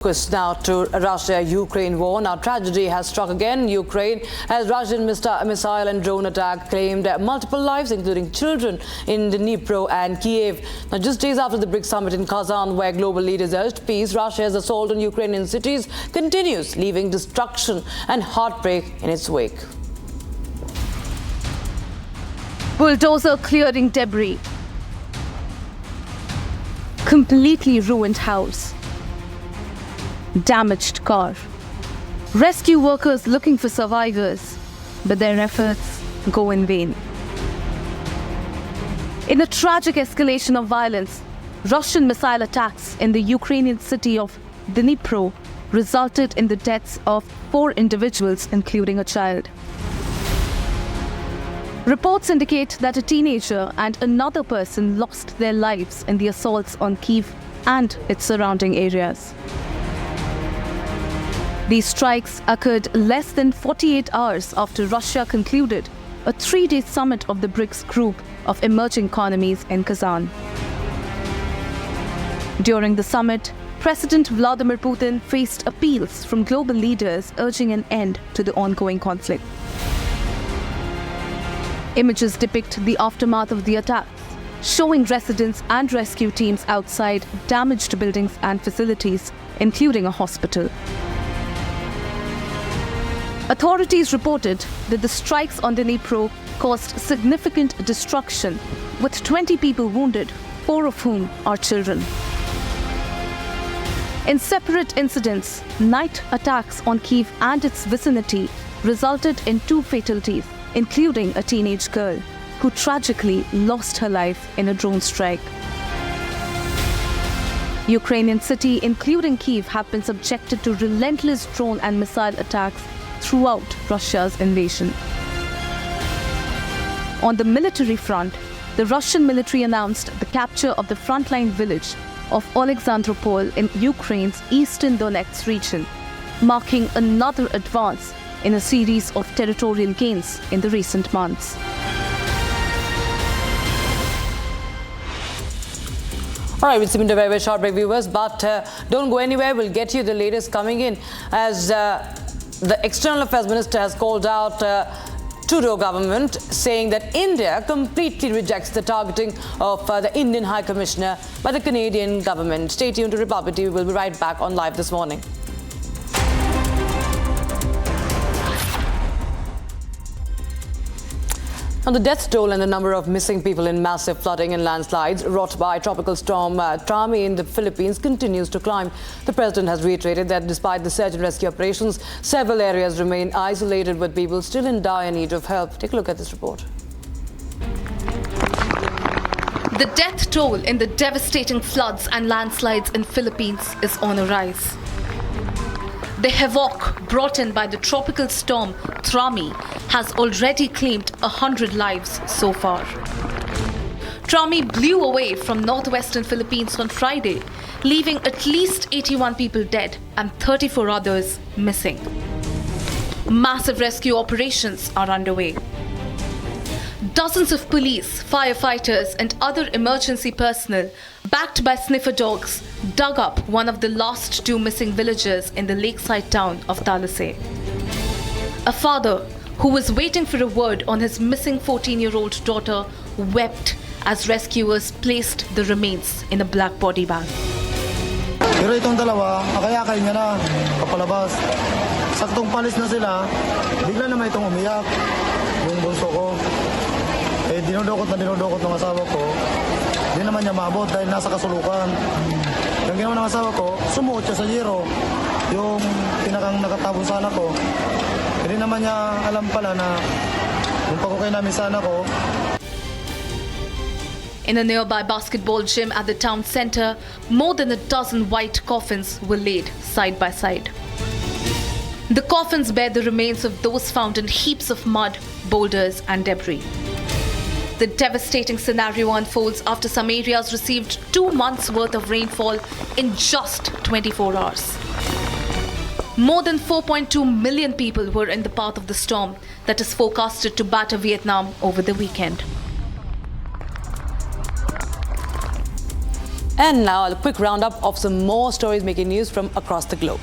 Focus now to Russia-Ukraine war. Now, tragedy has struck again Ukraine as Russian missile and drone attack claimed multiple lives, including children in Dnipro and Kyiv. Now, just days after the BRICS summit in Kazan, where global leaders urged peace, Russia's assault on Ukrainian cities continues, leaving destruction and heartbreak in its wake. Bulldozer clearing debris. Completely ruined house. Damaged car. Rescue workers looking for survivors, but their efforts go in vain. In a tragic escalation of violence, Russian missile attacks in the Ukrainian city of Dnipro resulted in the deaths of 4 individuals, including a child. Reports indicate that a teenager and another person lost their lives in the assaults on Kyiv and its surrounding areas. These strikes occurred less than 48 hours after Russia concluded a 3-day summit of the BRICS group of emerging economies in Kazan. During the summit, President Vladimir Putin faced appeals from global leaders urging an end to the ongoing conflict. Images depict the aftermath of the attacks, showing residents and rescue teams outside damaged buildings and facilities, including a hospital. Authorities reported that the strikes on Dnipro caused significant destruction, with 20 people wounded, 4 of whom are children. In separate incidents, night attacks on Kyiv and its vicinity resulted in 2 fatalities, including a teenage girl who tragically lost her life in a drone strike. Ukrainian cities, including Kyiv, have been subjected to relentless drone and missile attacks throughout Russia's invasion. On the military front, the Russian military announced the capture of the frontline village of Alexandropol in Ukraine's eastern Donetsk region, marking another advance in a series of territorial gains in the recent months. All right, it's been a very short break, viewers, but don't go anywhere. We'll get you the latest coming in as the External Affairs Minister has called out Trudeau government, saying that India completely rejects the targeting of the Indian High Commissioner by the Canadian government. Stay tuned to Republic TV. We'll be right back on Live this morning. Now, the death toll and the number of missing people in massive flooding and landslides wrought by tropical storm Trami in the Philippines continues to climb. The president has reiterated that despite the search and rescue operations, several areas remain isolated with people still in dire need of help. Take a look at this report. The death toll in the devastating floods and landslides in Philippines is on a rise. The havoc brought in by the tropical storm Trami has already claimed 100 lives so far. Trami blew away from northwestern Philippines on Friday, leaving at least 81 people dead and 34 others missing. Massive rescue operations are underway. Dozens of police, firefighters and other emergency personnel, backed by sniffer dogs, dug up one of the last 2 missing villagers in the lakeside town of Talasay. A father who was waiting for a word on his missing 14-year-old daughter wept as rescuers placed the remains in a black body bag. Pero itong dalawa, akayakay niya na papalabas. Saktong palis na sila, bigla naman itong umiyak. Yung bunso ko, dinudukot ng asawa ko. Hindi naman niya maabot dahil nasa kasulukan. Yung ginawa ng asawa ko, sumuot siya sa yero. Yung pinakang nakatabon sa anak ko. Hindi naman niya alam pala na yung pagkukay namin sa anak ko. In a nearby basketball gym at the town center, more than a dozen white coffins were laid side by side. The coffins bear the remains of those found in heaps of mud, boulders and debris. The devastating scenario unfolds after some areas received 2 months' worth of rainfall in just 24 hours. More than 4.2 million people were in the path of the storm that is forecasted to batter Vietnam over the weekend. And now a quick roundup of some more stories making news from across the globe.